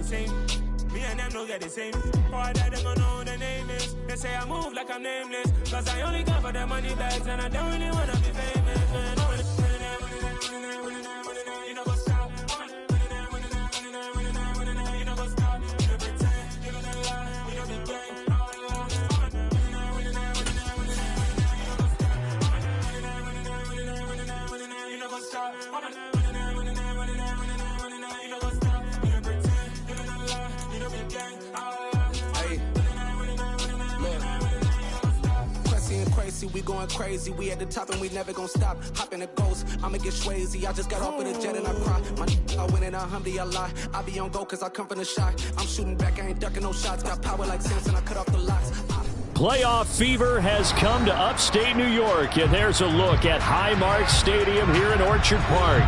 same. Me and them don't get the same. For that, they gon' know who the name is. They say I move like I'm nameless. Cause I only come for the money bags and I don't really wanna be famous. You know what's up. You know what's up. You don't pretend. You don't lie. You don't be gay. You know what's up. We going crazy, we at the top and we never gonna stop. Hop in a ghost, I'ma get swayzy. I just got off with a jet and I cry. My I win in a Humvee, I lie. I be on go cause I come from the shot. I'm shooting back, I ain't ducking no shots. Got power like Samson, I cut off the locks. Playoff fever has come to upstate New York, and there's a look at Highmark Stadium here in Orchard Park.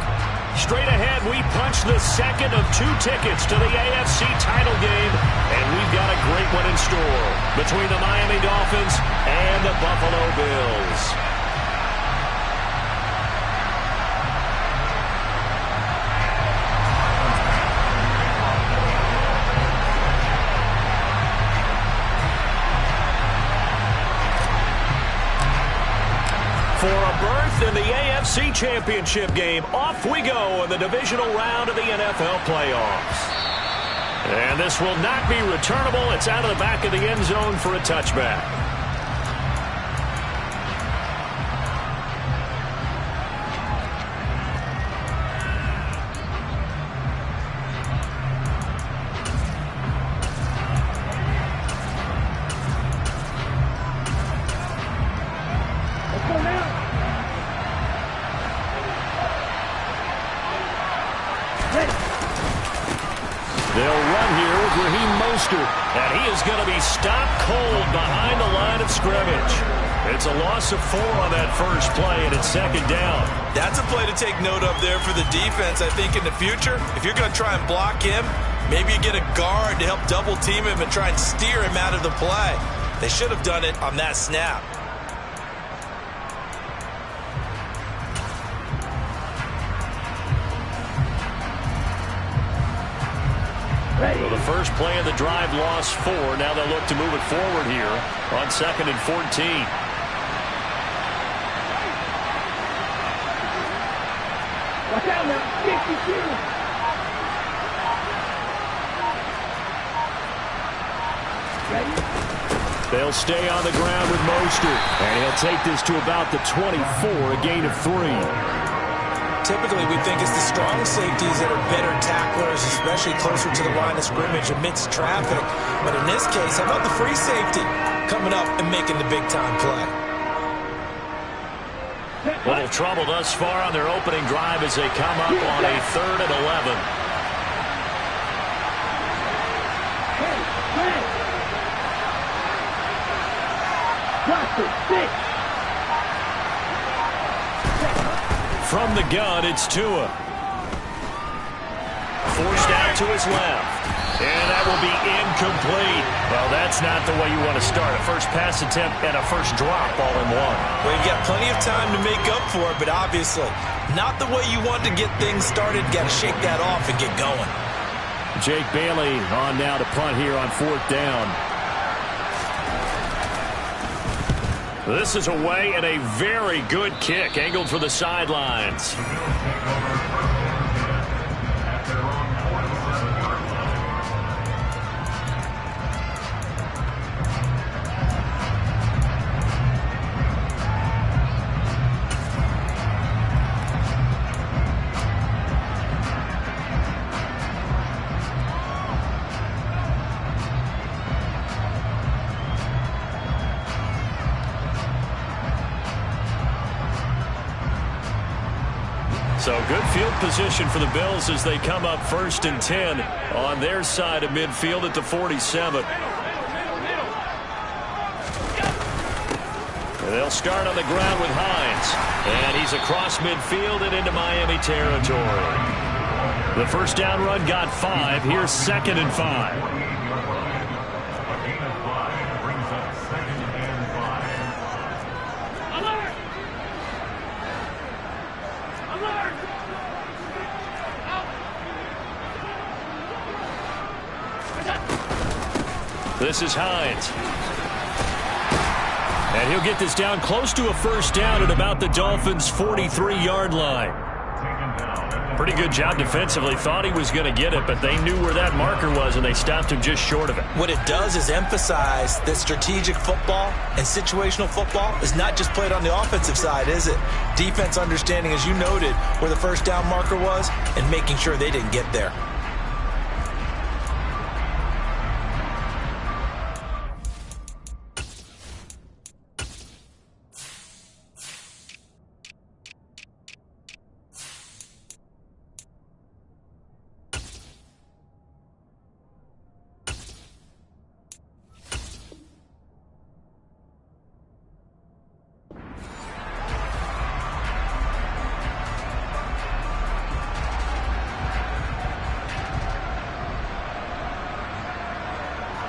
Straight ahead, we punch the second of 2 tickets to the AFC title game, and we've got a great one in store between the Miami Dolphins and the Buffalo Bills. For a berth in the AFC Championship game, off we go in the divisional round of the NFL playoffs. And this will not be returnable. It's out of the back of the end zone for a touchback. And he is going to be stopped cold behind the line of scrimmage. It's a loss of 4 on that first play, and it's second down. That's a play to take note of there for the defense. I think in the future, if you're going to try and block him, maybe you get a guard to help double team him and try and steer him out of the play. They should have done it on that snap. Well, the first play of the drive lost 4. Now they'll look to move it forward here on 2nd and 14. Watch out now, 52. They'll stay on the ground with Mostert, and he'll take this to about the 24, a gain of 3. Typically, we think it's the strong safeties that are better tacklers, especially closer to the line of scrimmage amidst traffic. But in this case, how about the free safety coming up and making the big-time play? Little trouble thus far on their opening drive as they come up on a 3rd and 11. From the gun, it's Tua. Forced out to his left. And that will be incomplete. Well, that's not the way you want to start. A first pass attempt and a first drop all in one. Well, you've got plenty of time to make up for it, but obviously not the way you want to get things started. Got to shake that off and get going. Jake Bailey on now to punt here on 4th down. This is away and a very good kick angled for the sidelines. So good field position for the Bills as they come up 1st and 10 on their side of midfield at the 47. And they'll start on the ground with Hines. And he's across midfield and into Miami territory. The first down run got 5. Here's 2nd and 5. This is Hines. And he'll get this down close to a first down at about the Dolphins' 43-yard line. Pretty good job defensively. Thought he was going to get it, but they knew where that marker was, and they stopped him just short of it. What it does is emphasize that strategic football and situational football is not just played on the offensive side, is it? Defense understanding, as you noted, where the first down marker was and making sure they didn't get there.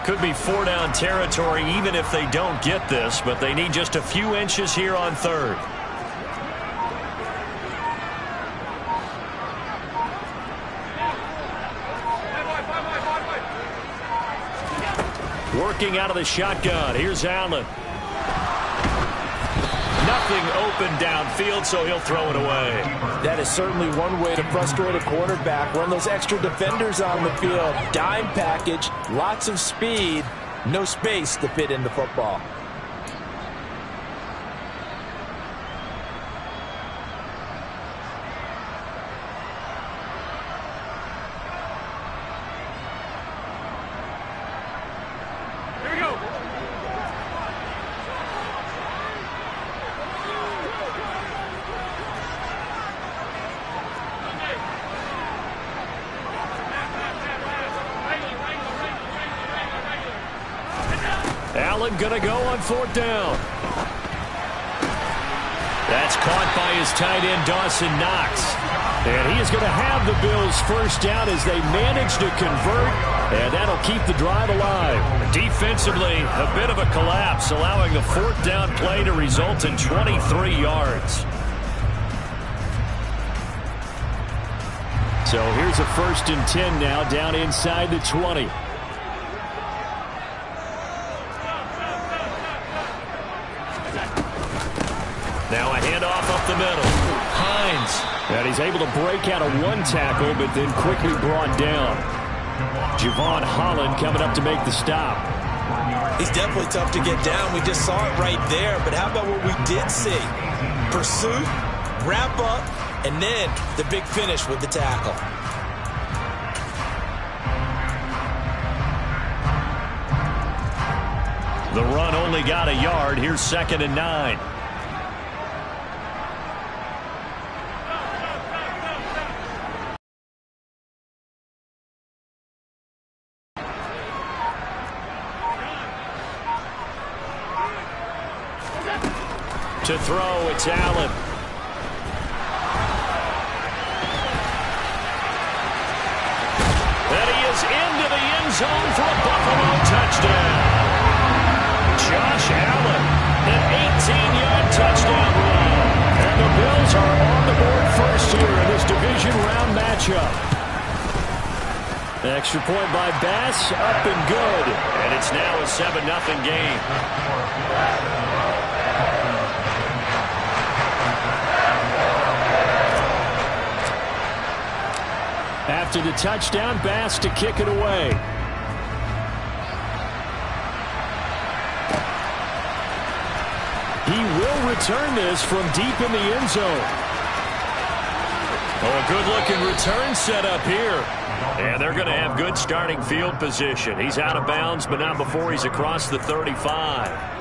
Could be 4-down territory even if they don't get this, but they need just a few inches here on third. Working out of the shotgun. Here's Allen. Nothing open downfield, so he'll throw it away. That is certainly one way to frustrate a quarterback. Run those extra defenders on the field. Dime package, lots of speed, no space to fit in the football. Allen gonna go on 4th down. That's caught by his tight end, Dawson Knox. And he is going to have the Bills' first down as they manage to convert, and that'll keep the drive alive. Defensively, a bit of a collapse, allowing the 4th down play to result in 23 yards. So here's a 1st and 10 now, down inside the 20. Now a handoff up the middle. Hines. And he's able to break out of one tackle, but then quickly brought down. Javon Holland coming up to make the stop. He's definitely tough to get down. We just saw it right there. But how about what we did see? Pursuit, wrap up, and then the big finish with the tackle. The run only got a yard. Here's 2nd and 9. To throw, it's Allen. And he is into the end zone for a Buffalo touchdown. Josh Allen, an 18-yard touchdown run. And the Bills are on the board first here in this division round matchup. Extra point by Bass, up and good. And it's now a 7-0 game. After the touchdown, Bass to kick it away. He will return this from deep in the end zone. Oh, a good-looking return set up here. And they're going to have good starting field position. He's out of bounds, but not before he's across the 35.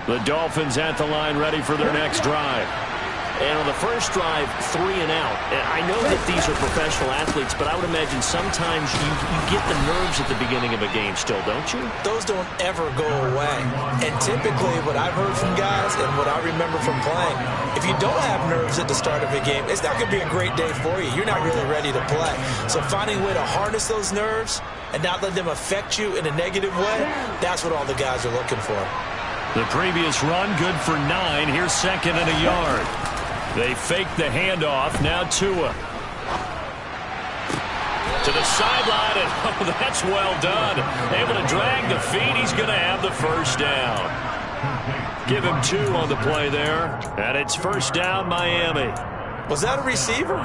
The Dolphins at the line, ready for their next drive. And on the first drive, 3 and out. And I know that these are professional athletes, but I would imagine sometimes you get the nerves at the beginning of a game still, don't you? Those don't ever go away. And typically what I've heard from guys and what I remember from playing, if you don't have nerves at the start of a game, it's not going to be a great day for you. You're not really ready to play. So finding a way to harness those nerves and not let them affect you in a negative way, that's what all the guys are looking for. The previous run, good for 9. Here's second and a yard. They fake the handoff. Now Tua. To the sideline, and oh, that's well done. Able to drag the feet. He's going to have the first down. Give him 2 on the play there. And it's first down, Miami. Was that a receiver?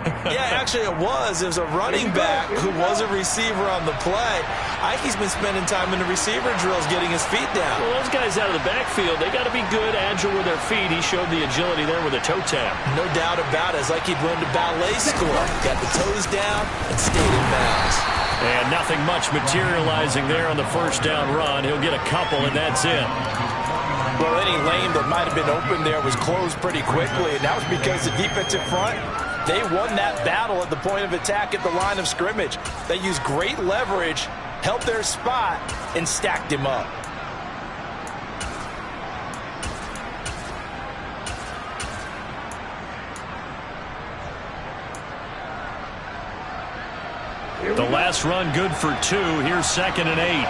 Yeah, actually it was. It was a running back who was a receiver on the play. Ike's been spending time in the receiver drills getting his feet down. Well, those guys out of the backfield, they got to be good, agile with their feet. He showed the agility there with a toe tap. No doubt about it. It's like he'd learned a ballet school. Got the toes down and stayed in bounds. And nothing much materializing there on the first down run. He'll get a couple, and that's it. Well, any lane that might have been open there was closed pretty quickly, and that was because the defensive front, they won that battle at the point of attack at the line of scrimmage. They used great leverage, held their spot, and stacked him up. The last run good for 2. Here's second and 8.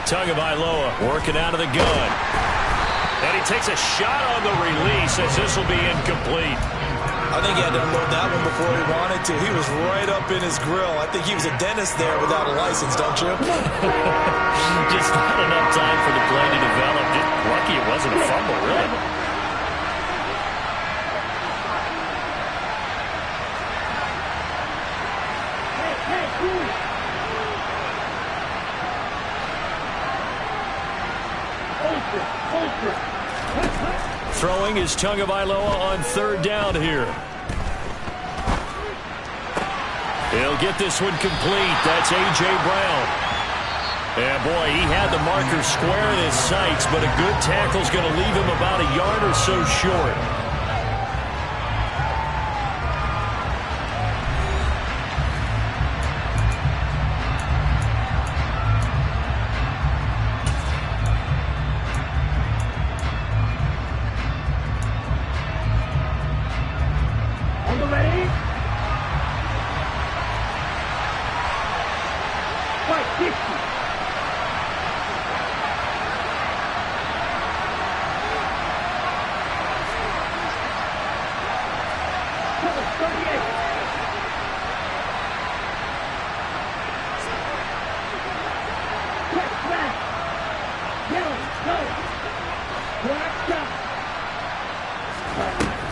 Tagovailoa working out of the gun. And he takes a shot on the release as this will be incomplete. I think he had to unload that one before he wanted to. He was right up in his grill. I think he was a dentist there without a license, don't you? Just not enough time for the play to develop. Just lucky it wasn't a fumble, really. Throwing is Tagovailoa on third down here. He'll get this one complete. That's A.J. Brown. Yeah, boy, he had the marker square in his sights, but a good tackle's going to leave him about a yard or so short.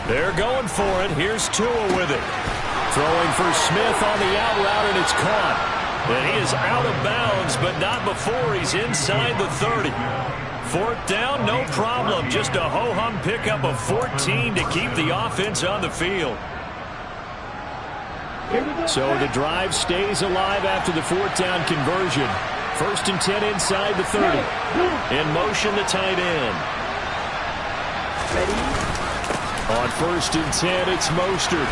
They're going for it. Here's Tua with it. Throwing for Smith on the out route, and it's caught. And he is out of bounds, but not before he's inside the 30. Fourth down, no problem. Just a ho-hum pickup of 14 to keep the offense on the field. So the drive stays alive after the fourth down conversion. First and 10 inside the 30. In motion, the tight end. On first and 10, it's Mostert.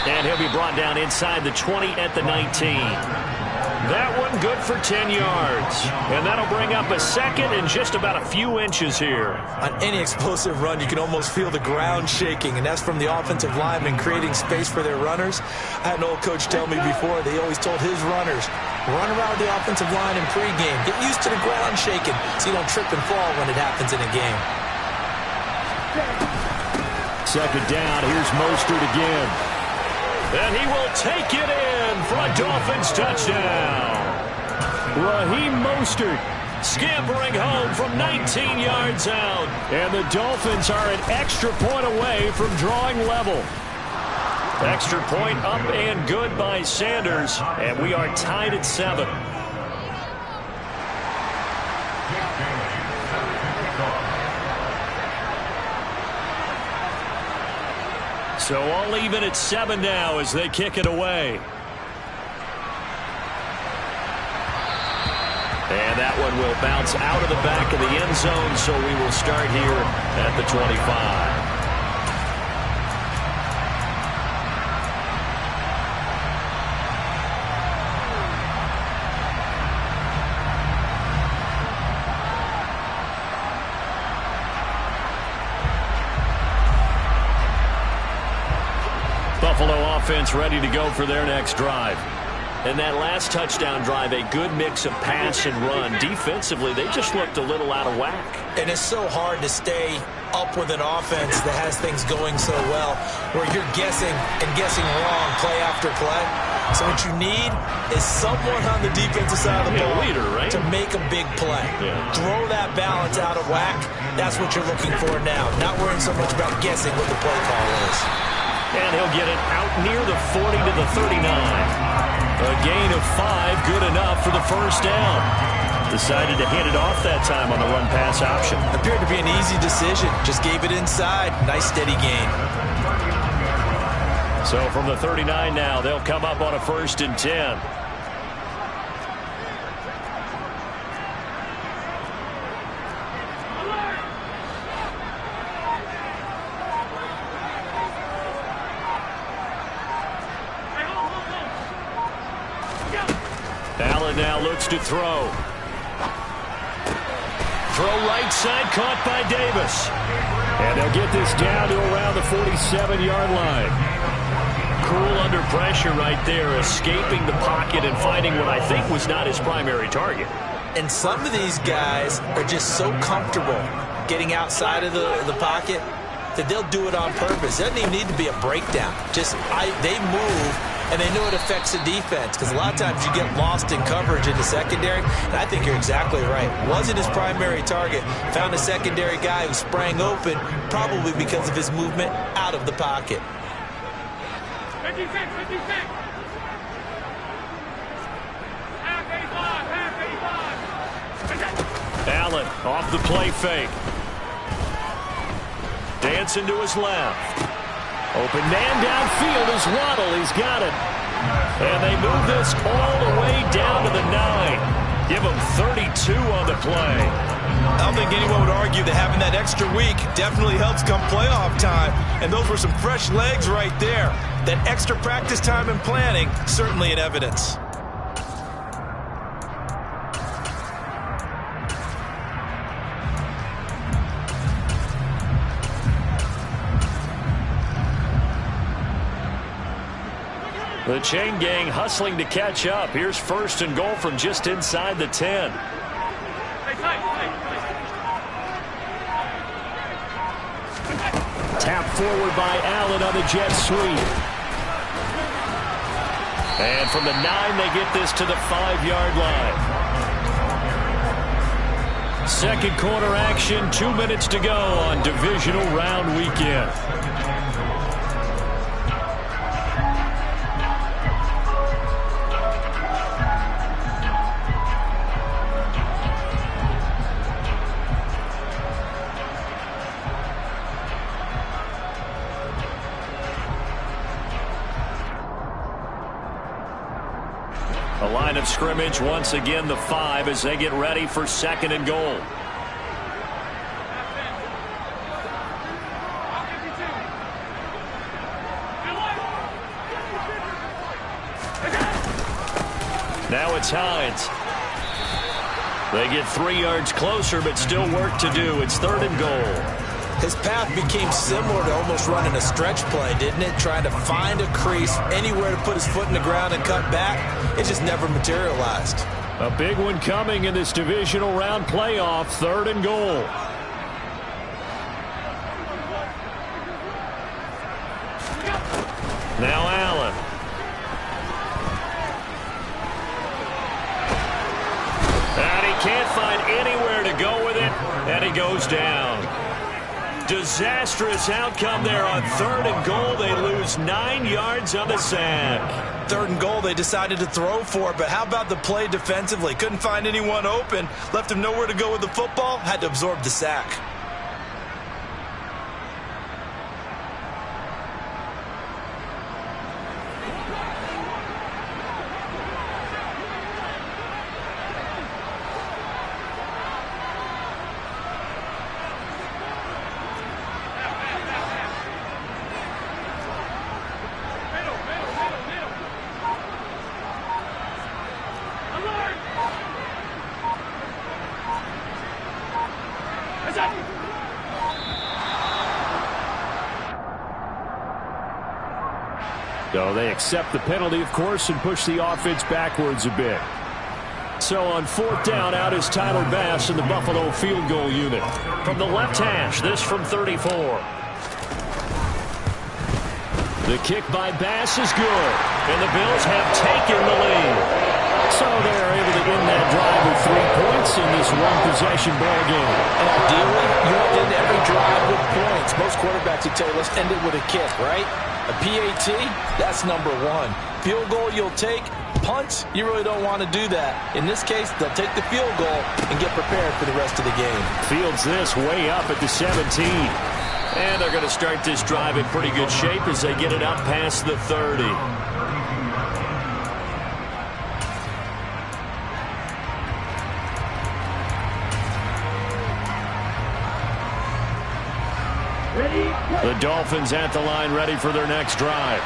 And he'll be brought down inside the 20 at the 19. That one good for 10 yards. And that'll bring up a second and just about a few inches here. On any explosive run, you can almost feel the ground shaking, and that's from the offensive linemen creating space for their runners. I had an old coach tell me before, they always told his runners, run around the offensive line in pregame. Get used to the ground shaking so you don't trip and fall when it happens in a game. Second down, here's Mostert again. And he will take it in for a Dolphins touchdown. Raheem Mostert scampering home from 19 yards out. And the Dolphins are an extra point away from drawing level. Extra point up and good by Sanders. And we are tied at 7. So all even at 7 now as they kick it away. And that one will bounce out of the back of the end zone, so we will start here at the 25. Buffalo offense ready to go for their next drive. And that last touchdown drive, a good mix of pass and run. Defensively, they just looked a little out of whack. And it's so hard to stay up with an offense that has things going so well, where you're guessing and guessing wrong play after play. So what you need is someone on the defensive side of the ball leader, right? to make a big play. Yeah. Throw that balance out of whack. That's what you're looking for now. Not worrying so much about guessing what the play call is. And he'll get it out near the 40 to the 39. A gain of 5, good enough for the first down. Decided to hand it off that time on the run-pass option. Appeared to be an easy decision. Just gave it inside. Nice steady gain. So from the 39 now, they'll come up on a 1st and 10. Allen now looks to throw. Throw right side, caught by Davis. And they'll get this down to around the 47-yard line. Cool under pressure right there, escaping the pocket and finding what I think was not his primary target. And some of these guys are just so comfortable getting outside of the pocket that they'll do it on purpose. It doesn't even need to be a breakdown. They move, and they know it affects the defense, because a lot of times you get lost in coverage in the secondary, and I think you're exactly right. Wasn't his primary target. Found a secondary guy who sprang open, probably because of his movement out of the pocket. 56, 56. Allen off the play fake. Dancing to his left. Open man downfield is Waddle. He's got it. And they move this all the way down to the 9. Give him 32 on the play. I don't think anyone would argue that having that extra week definitely helps come playoff time. And those were some fresh legs right there. That extra practice time and planning, certainly in evidence. The chain gang hustling to catch up. Here's 1st and goal from just inside the 10. Tap forward by Allen on the jet sweep. And from the 9, they get this to the 5-yard line. Second quarter action, 2 minutes to go on divisional round weekend. The line of scrimmage, once again the 5 as they get ready for 2nd and goal. Now it's Hines. They get 3 yards closer, but still work to do. It's 3rd and goal. His path became similar to almost running a stretch play, didn't it? Trying to find a crease, anywhere to put his foot in the ground and cut back. It just never materialized. A big one coming in this divisional round playoff, 3rd and goal. Now Allen. And he can't find anywhere to go with it, and he goes down. Disastrous outcome there on 3rd and goal. They lose 9 yards on the sack. 3rd and goal, they decided to throw for it, but how about the play defensively? Couldn't find anyone open, left him nowhere to go with the football, had to absorb the sack. Alert! So they accept the penalty, of course, and push the offense backwards a bit. So on 4th down, out is Tyler Bass in the Buffalo field goal unit. From the left hash, this from 34. The kick by Bass is good, and the Bills have taken the lead. So they're able to end that drive with 3 points in this one-possession ball game. And ideally, you want to end every drive with points. Most quarterbacks would tell you, let's end it with a kick, right? A PAT, that's number 1. Field goal you'll take. Punts, you really don't want to do that. In this case, they'll take the field goal and get prepared for the rest of the game. Fields this way up at the 17. And they're going to start this drive in pretty good shape as they get it up past the 30. The Dolphins at the line, ready for their next drive.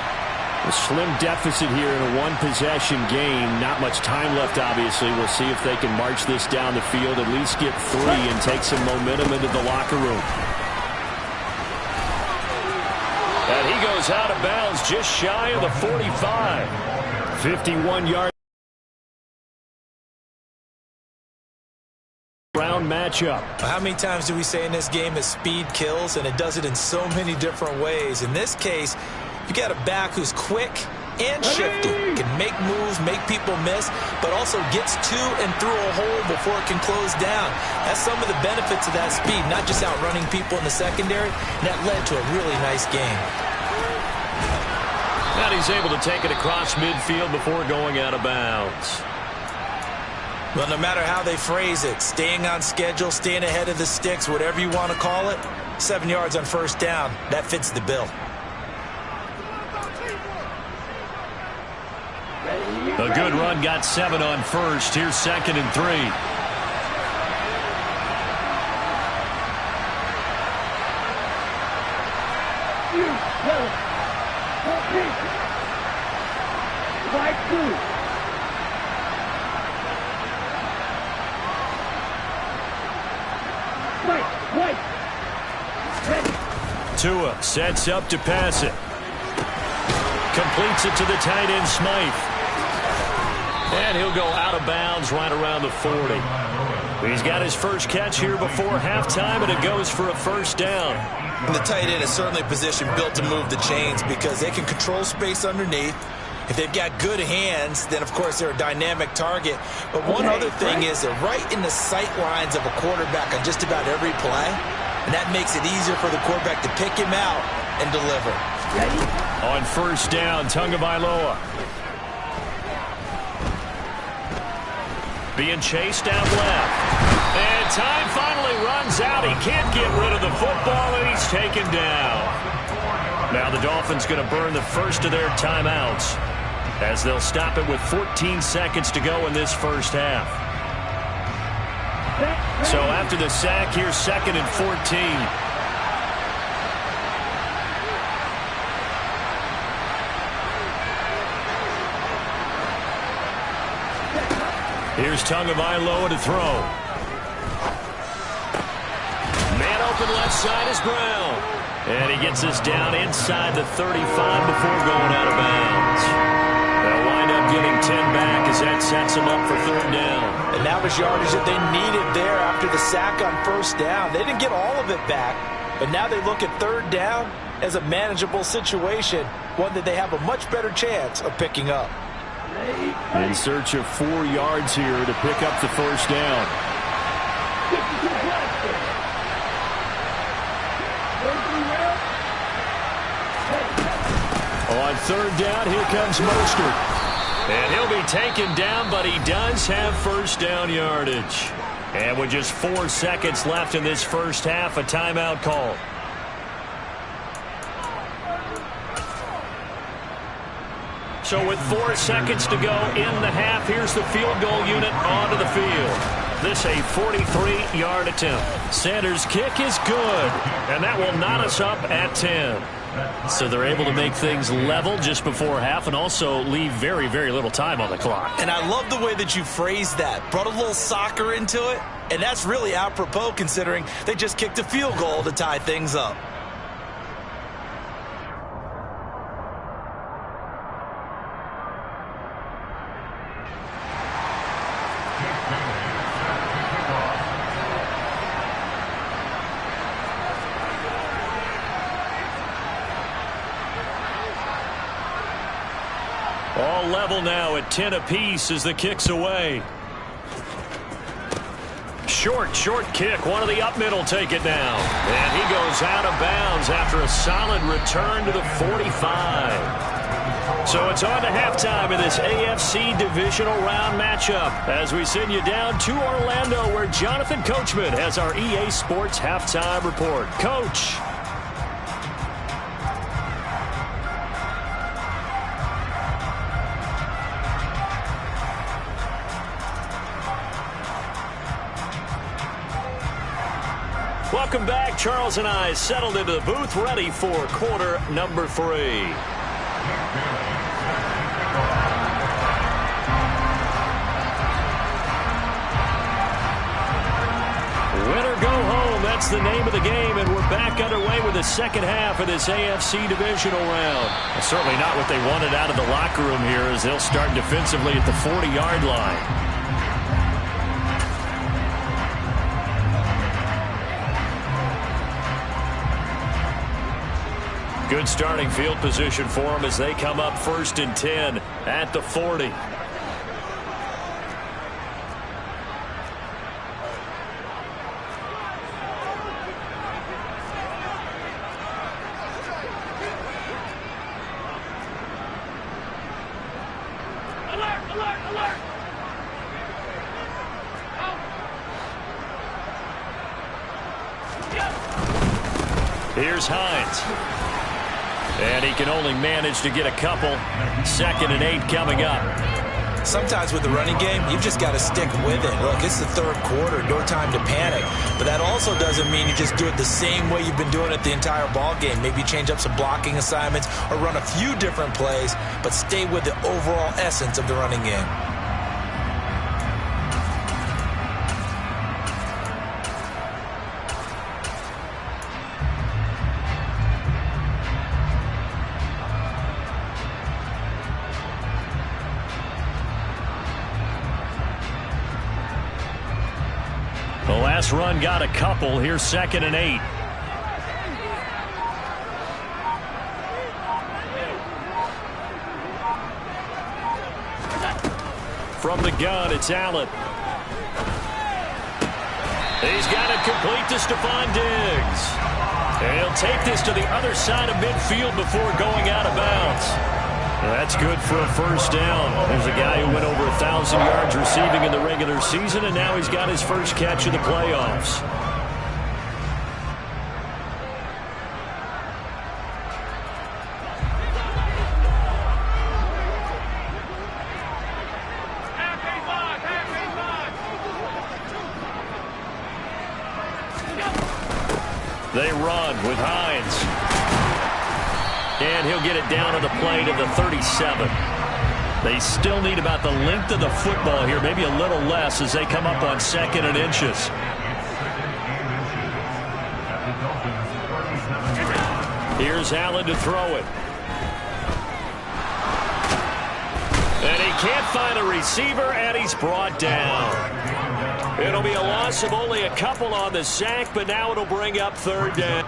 A slim deficit here in a one-possession game. Not much time left, obviously. We'll see if they can march this down the field, at least get 3 and take some momentum into the locker room. And he goes out of bounds just shy of the 45. 51-yard round matchup. How many times do we say in this game that speed kills, and it does it in so many different ways? In this case, you got a back who's quick and shifty, can make moves, make people miss, but also gets to and through a hole before it can close down. That's some of the benefits of that speed, not just outrunning people in the secondary, and that led to a really nice game. And he's able to take it across midfield before going out of bounds. Well, no matter how they phrase it, staying on schedule, staying ahead of the sticks, whatever you want to call it, 7 yards on 1st down, that fits the bill. A good run, got 7 on 1st. Here's 2nd and 3. Tua sets up to pass it. Completes it to the tight end, Smythe. And he'll go out of bounds right around the 40. He's got his first catch here before halftime, and it goes for a 1st down. And the tight end is certainly a position built to move the chains because they can control space underneath. If they've got good hands, then, of course, they're a dynamic target. But one other thing is they're right in the sight lines of a quarterback on just about every play, and that makes it easier for the quarterback to pick him out and deliver. On 1st down, Tagovailoa. Being chased out left. And time finally runs out. He can't get rid of the football, and he's taken down. Now the Dolphins going to burn the first of their timeouts as they'll stop it with 14 seconds to go in this first half. So after the sack, here's 2nd and 14. Here's Tagovailoa to throw. Man open left side is Brown. And he gets this down inside the 35 before going out of bounds. They'll wind up getting 10 back as that sets them up for 3rd down. And that was yardage that they needed there after the sack on 1st down. They didn't get all of it back, but now they look at 3rd down as a manageable situation, one that they have a much better chance of picking up. In search of 4 yards here to pick up the 1st down. On 3rd down, here comes Mostert. And he'll be taken down, but he does have 1st down yardage. And with just 4 seconds left in this first half, a timeout call. So with 4 seconds to go in the half, here's the field goal unit onto the field. This a 43-yard attempt. Sanders' kick is good, and that will knot us up at 10. So they're able to make things level just before half and also leave very, very little time on the clock. And I love the way that you phrased that. Brought a little soccer into it, and that's really apropos considering they just kicked a field goal to tie things up. All level now at 10 apiece as the kick's away. Short kick. One of the up middle take it now. And he goes out of bounds after a solid return to the 45. So it's on to halftime in this AFC divisional round matchup as we send you down to Orlando where Jonathan Coachman has our EA Sports halftime report. Coach. Welcome back. Charles and I settled into the booth ready for quarter number 3. Win or go home, that's the name of the game, and we're back underway with the second half of this AFC divisional round. Well, certainly not what they wanted out of the locker room here as they'll start defensively at the 40-yard line. Good starting field position for them as they come up 1st and 10 at the 40. Alert! Here's Hines. And he can only manage to get a couple. 2nd and 8 coming up. Sometimes with the running game, you've just got to stick with it. Look, it's the 3rd quarter, no time to panic. But that also doesn't mean you just do it the same way you've been doing it the entire ball game. Maybe change up some blocking assignments or run a few different plays, but stay with the overall essence of the running game. The last run got a couple. Here's 2nd and 8. From the gun, it's Allen. He's got it complete to Stephon Diggs. And he'll take this to the other side of midfield before going out of bounds. That's good for a 1st down. There's a guy who went over 1,000 yards receiving in the regular season, and now he's got his first catch of the playoffs. They run with Hines. And he'll get it down to the play to the 37. They still need about the length of the football here, maybe a little less as they come up on 2nd and inches. Here's Allen to throw it. And he can't find a receiver, and he's brought down. It'll be a loss of only a couple on the sack, but now it'll bring up 3rd down.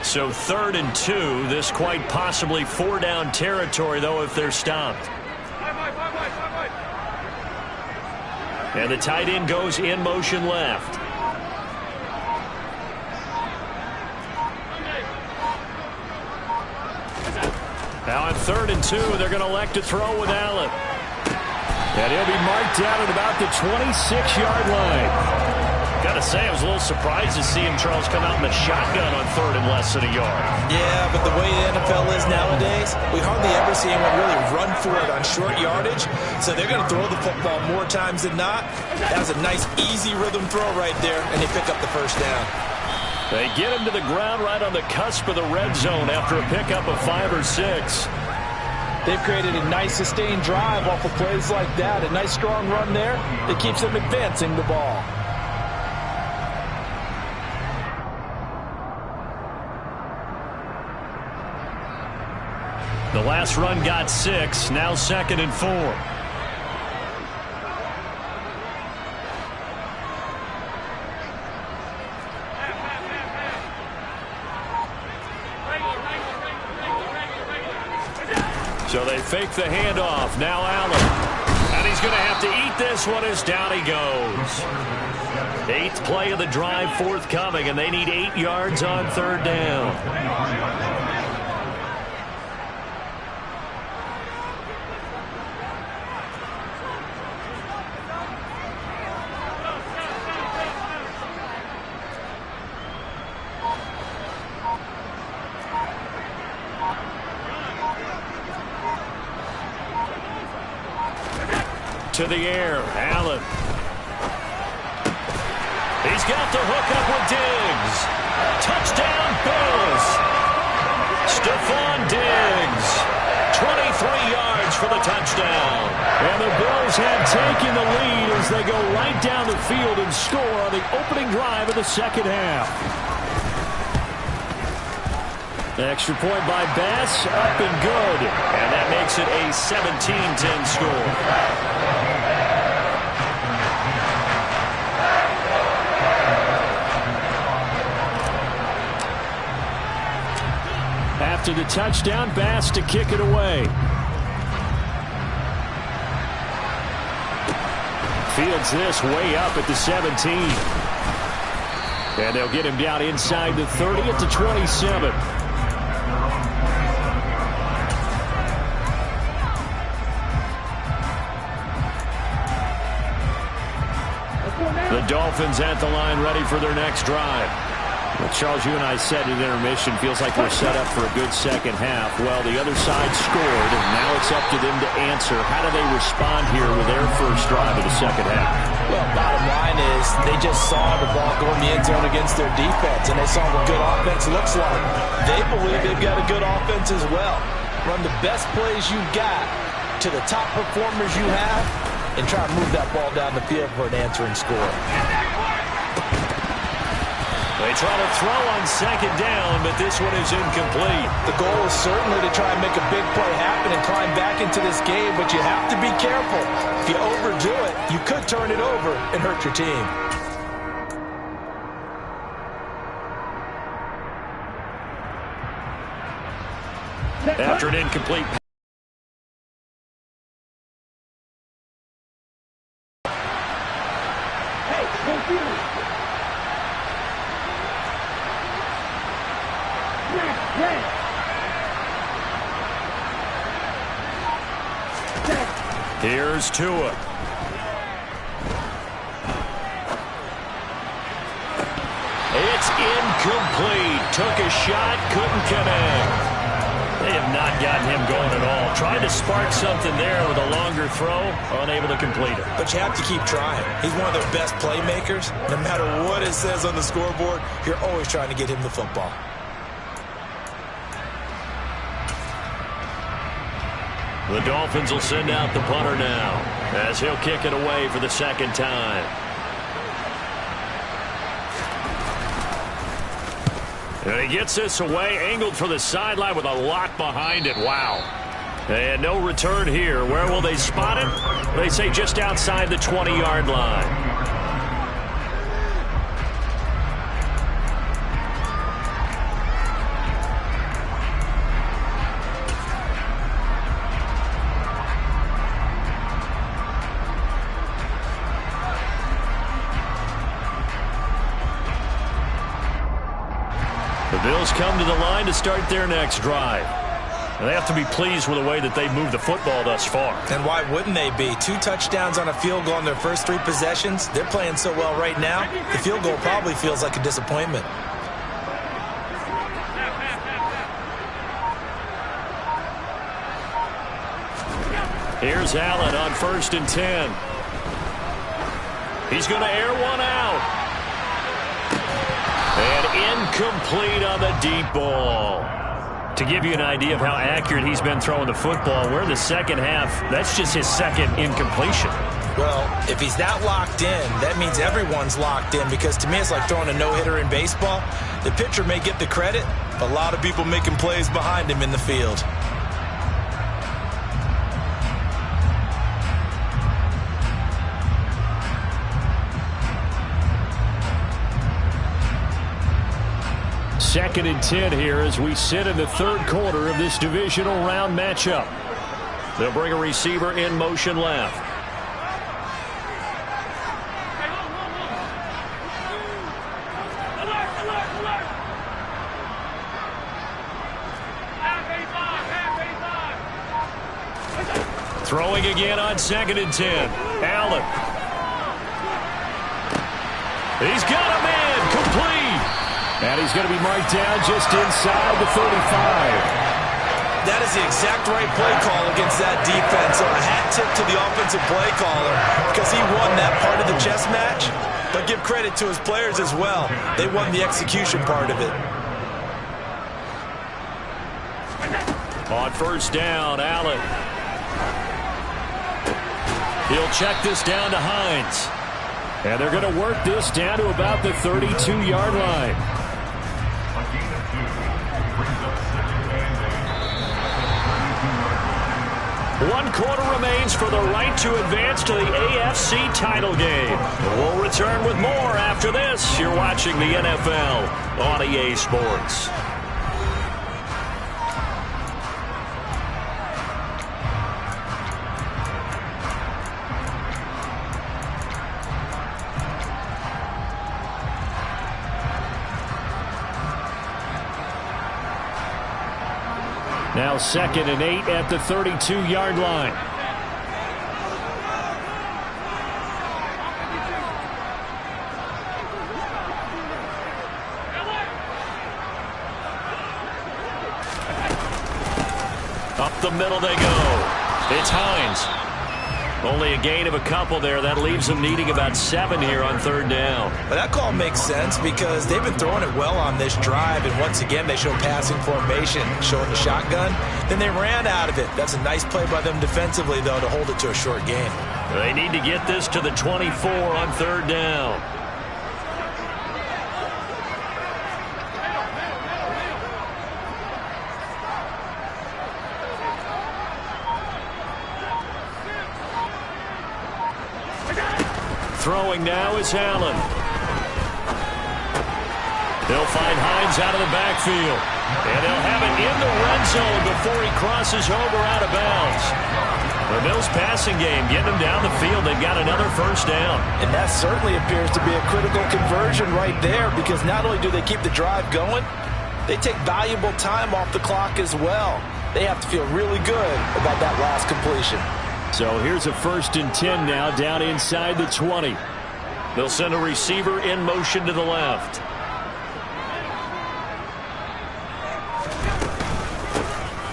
So 3rd and 2. This quite possibly 4-down territory, though, if they're stopped. And the tight end goes in motion left. Now on 3rd and 2, they're going to elect to throw with Allen. And he'll be marked down at about the 26-yard line. Got to say, I was a little surprised to see him, Charles, come out in the shotgun on 3rd and less than a yard. Yeah, but the way the NFL is nowadays, we hardly ever see anyone really run for it on short yardage. So they're going to throw the football more times than not. That was a nice, easy rhythm throw right there, and they pick up the first down. They get him to the ground right on the cusp of the red zone after a pickup of 5 or 6. They've created a nice sustained drive off of plays like that. A nice strong run there that keeps them advancing the ball. The last run got 6, now 2nd and 4. So they fake the handoff. Now Allen. And he's going to have to eat this one as down he goes. 8th play of the drive forthcoming, and they need 8 yards on 3rd down. To the air, Allen. He's got the hook up with Diggs. Touchdown, Bills. Stephon Diggs. 23 yards for the touchdown. And the Bills have taken the lead as they go right down the field and score on the opening drive of the second half. The extra point by Bass, up and good. And that makes it a 17-10 score. After the touchdown, Bass to kick it away. Fields this way up at the 17. And they'll get him down inside the 30 at the 27. The Dolphins at the line, ready for their next drive. Well, Charles, you and I said at intermission, feels like we're set up for a good second half. Well, the other side scored, and now it's up to them to answer. How do they respond here with their first drive of the second half? Well, bottom line is they just saw the ball go in the end zone against their defense, and they saw what good offense looks like. They believe they've got a good offense as well. Run the best plays you got to the top performers you have, and try to move that ball down the field for an answering score. They try to throw on second down, but this one is incomplete. The goal is certainly to try and make a big play happen and climb back into this game, but you have to be careful. If you overdo it, you could turn it over and hurt your team. After an incomplete pass. Here's Tua. It's incomplete. Took a shot, couldn't connect. They have not gotten him going at all. Tried to spark something there with a longer throw, unable to complete it. But you have to keep trying. He's one of their best playmakers. No matter what it says on the scoreboard, you're always trying to get him the football. The Dolphins will send out the punter now as he'll kick it away for the second time. And he gets this away, angled for the sideline with a lot behind it. Wow. And no return here. Where will they spot him? They say just outside the 20-yard line. The Bills come to the line to start their next drive. And they have to be pleased with the way that they've moved the football thus far. And why wouldn't they be? 2 touchdowns on a field goal in their first 3 possessions. They're playing so well right now, the field goal probably feels like a disappointment. Here's Allen on 1st and 10. He's going to air one out. And incomplete on the deep ball. To give you an idea of how accurate he's been throwing the football, we're in the second half. That's just his second incompletion. Well, if he's that locked in, that means everyone's locked in, because to me it's like throwing a no-hitter in baseball. The pitcher may get the credit, but a lot of people making plays behind him in the field. Second and 10 here as we sit in the third quarter of this divisional round matchup. They'll bring a receiver in motion left. Throwing again on 2nd and 10. Allen. He's got a man complete. And he's going to be marked down just inside the 35. That is the exact right play call against that defense. So a hat tip to the offensive play caller, because he won that part of the chess match. But give credit to his players as well. They won the execution part of it. On 1st down, Allen. He'll check this down to Hines. And they're going to work this down to about the 32-yard line. One quarter remains for the right to advance to the AFC title game. We'll return with more after this. You're watching the NFL on EA Sports. Now 2nd and 8 at the 32-yard line. Up the middle they go. It's Hines. Only a gain of a couple there. That leaves them needing about 7 here on 3rd down. But that call makes sense because they've been throwing it well on this drive, and once again they show passing formation, showing the shotgun. Then they ran out of it. That's a nice play by them defensively, though, to hold it to a short gain. They need to get this to the 24 on 3rd down. Throwing now is Allen. They'll find Hines out of the backfield. And they'll have it in the red zone before he crosses over out of bounds. The Bills passing game getting them down the field. They've got another 1st down. And that certainly appears to be a critical conversion right there, because not only do they keep the drive going, they take valuable time off the clock as well. They have to feel really good about that last completion. So here's a 1st and 10 now down inside the 20. They'll send a receiver in motion to the left.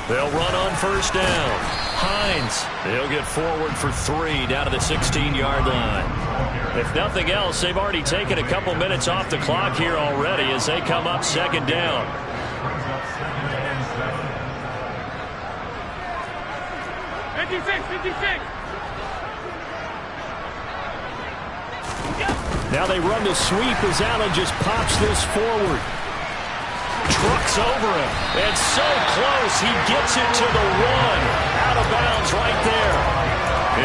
They'll run on 1st down. Hines. They'll get forward for 3 down to the 16-yard line. If nothing else, they've already taken a couple minutes off the clock here already as they come up 2nd down. Now they run the sweep as Allen just pops this forward. Trucks over him. And so close. He gets it to the 1. Out of bounds right there.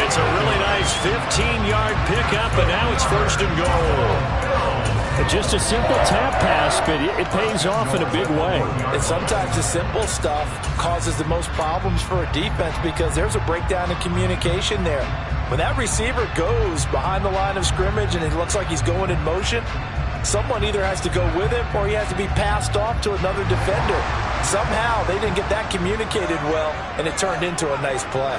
It's a really nice 15-yard pickup, and now it's 1st and goal. Just a simple tap pass, but it pays off in a big way. And sometimes the simple stuff causes the most problems for a defense because there's a breakdown in communication there. When that receiver goes behind the line of scrimmage and it looks like he's going in motion, someone either has to go with him or he has to be passed off to another defender. Somehow they didn't get that communicated well, and it turned into a nice play.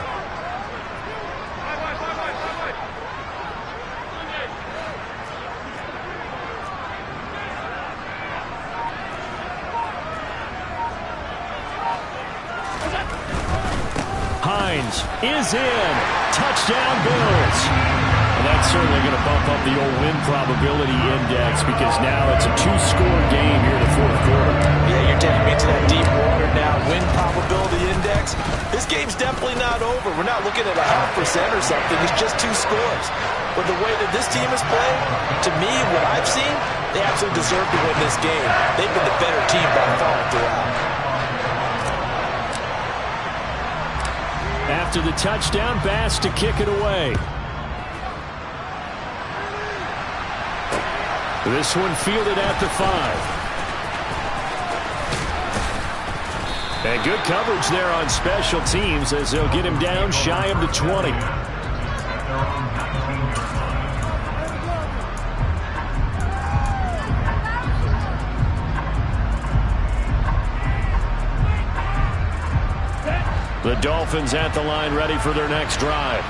Hines is in. Touchdown, Bills. Well, that's certainly going to bump up the old win probability index because now it's a two-score game here in the fourth quarter. Yeah, you're taking me to that deep water now. Win probability index. This game's definitely not over. We're not looking at 0.5% or something. It's just 2 scores. But the way that this team is playing, to me, what I've seen, they absolutely deserve to win this game. They've been the better team by far throughout. After the touchdown, Bass to kick it away. This one fielded at the 5. And good coverage there on special teams as they'll get him down shy of the 20. The Dolphins at the line ready for their next drive.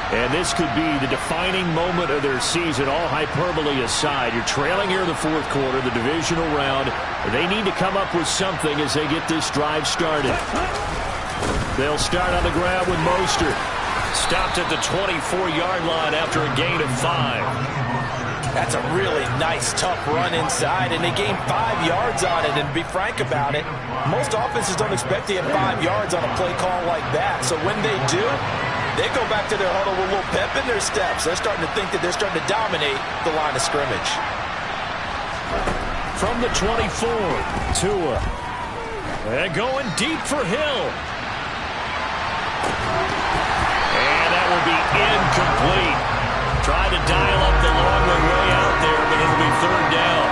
And this could be the defining moment of their season, all hyperbole aside. You're trailing here in the fourth quarter, the divisional round. They need to come up with something as they get this drive started. They'll start on the ground with Mostert. Stopped at the 24-yard line after a gain of 5. That's a really nice, tough run inside, and they gained 5 yards on it. And to be frank about it, most offenses don't expect to get 5 yards on a play call like that. So when they do, they go back to their huddle with a little pep in their steps. They're starting to think that they're starting to dominate the line of scrimmage. From the 24, Tua. They're going deep for Hill. And that will be incomplete. Tried to dial up the long one way out there, but it'll be third down.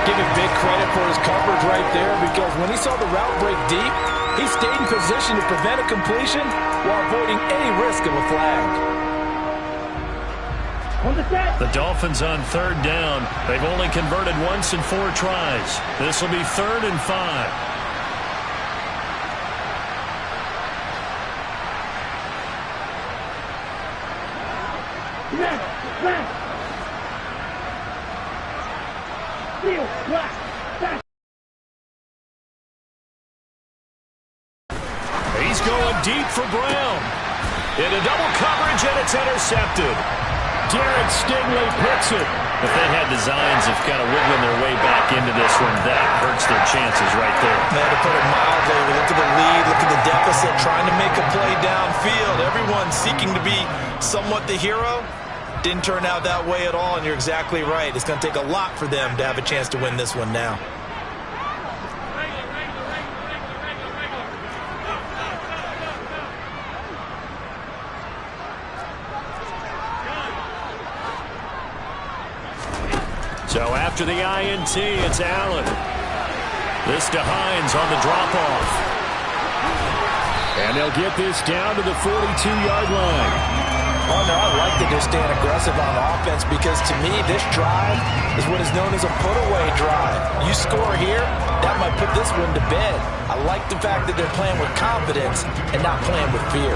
Give him big credit for his coverage right there, because when he saw the route break deep, he stayed in position to prevent a completion while avoiding any risk of a flag. The Dolphins on third down. They've only converted once in 4 tries. This will be 3rd and 5. He's going deep for Brown. Into double coverage, and it's intercepted. Derek Stingley picks it. If they had designs of kind of wiggling their way back into this one, that hurts their chances right there. Man, to put it mildly, look at the lead, look at the deficit, trying to make a play downfield. Everyone seeking to be somewhat the hero. Didn't turn out that way at all, and you're exactly right. It's going to take a lot for them to have a chance to win this one now. So after the INT, it's Allen. This to Hines on the drop-off. And they'll get this down to the 42-yard line. Oh, no, I like that they're staying aggressive on offense, because to me, this drive is what is known as a put-away drive. You score here, that might put this one to bed. I like the fact that they're playing with confidence and not playing with fear.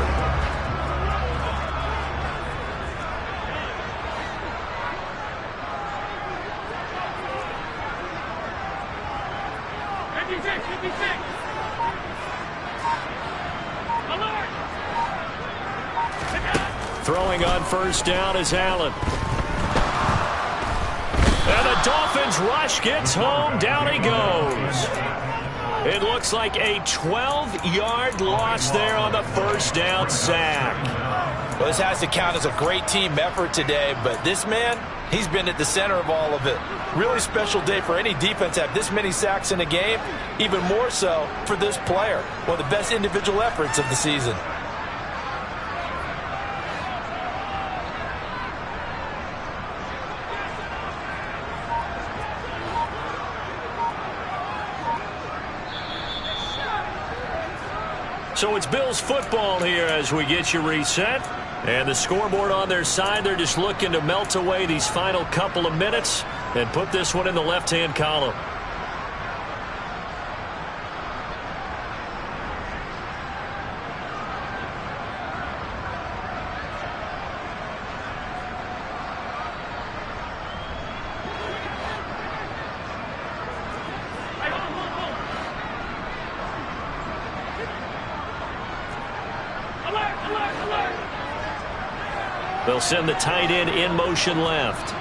Throwing on first down is Allen. And the Dolphins rush gets home. Down he goes. It looks like a 12-yard loss there on the first down sack. Well, this has to count as a great team effort today, but this man, he's been at the center of all of it. Really special day for any defense to have this many sacks in a game, even more so for this player. One of the best individual efforts of the season. So it's Bills football here as we get you reset. And the scoreboard on their side, they're just looking to melt away these final couple of minutes. and put this one in the left-hand column. They'll send the tight end in motion left.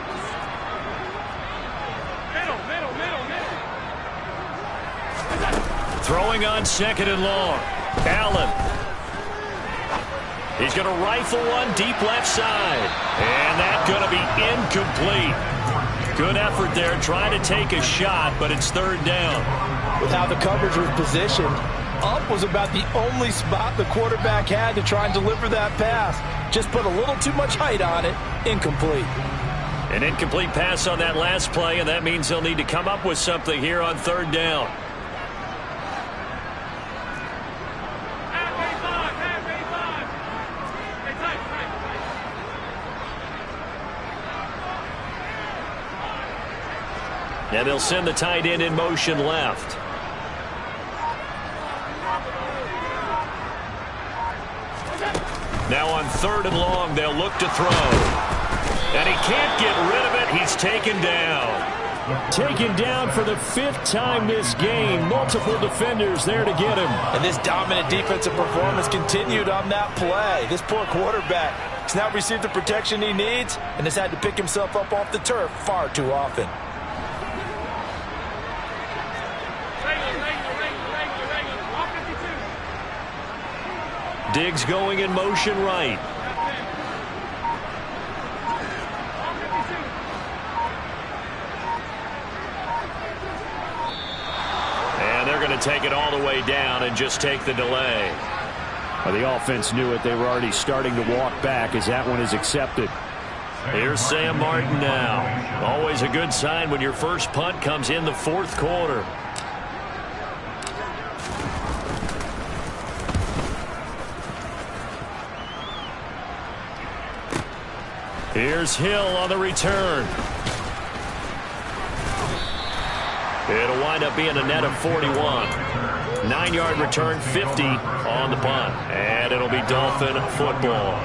Throwing on second and long. Allen. He's going to rifle one deep left side. And that's going to be incomplete. Good effort there trying to take a shot, but it's third down. With how the coverage was positioned, up was about the only spot the quarterback had to try and deliver that pass. Just put a little too much height on it. Incomplete. An incomplete pass on that last play, and that means they'll need to come up with something here on third down. And they'll send the tight end in motion left. Now on third and long, they'll look to throw. And he can't get rid of it. He's taken down. Taken down for the fifth time this game. Multiple defenders there to get him. And this dominant defensive performance continued on that play. This poor quarterback has now received the protection he needs and has had to pick himself up off the turf far too often. Diggs going in motion right. And they're going to take it all the way down and just take the delay. Well, the offense knew it. They were already starting to walk back as that one is accepted. Here's Sam Martin now. Always a good sign when your first punt comes in the fourth quarter. Here's Hill on the return. It'll wind up being a net of 41. 9-yard return, 50 on the punt. And it'll be Dolphin football.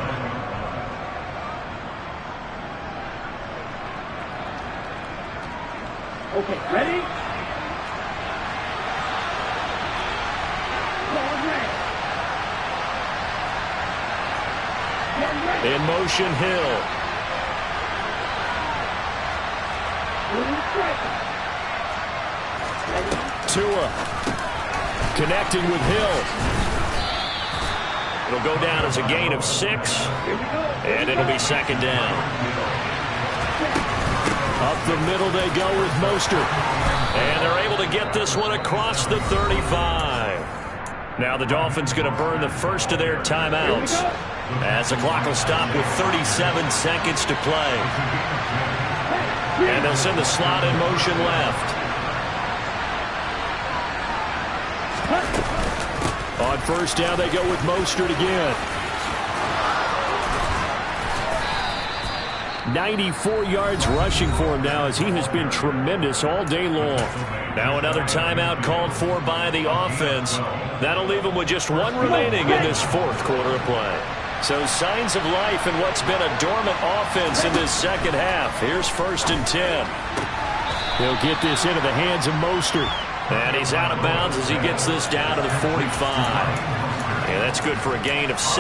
Okay, ready? In motion, Hill. Tua connecting with Hill. It'll go down as a gain of 6, and it'll be second down. Up the middle they go with Mostert, and they're able to get this one across the 35. Now the Dolphins going to burn the first of their timeouts as the clock will stop with 37 seconds to play. And they'll send the slot in motion left. On first down, they go with Mostert again. 94 yards rushing for him now as he has been tremendous all day long. Now another timeout called for by the offense. That'll leave him with just one remaining in this fourth quarter of play. So signs of life in what's been a dormant offense in this second half. Here's 1st and 10. He'll get this into the hands of Mostert. And he's out of bounds as he gets this down to the 45. Yeah, that's good for a gain of 6,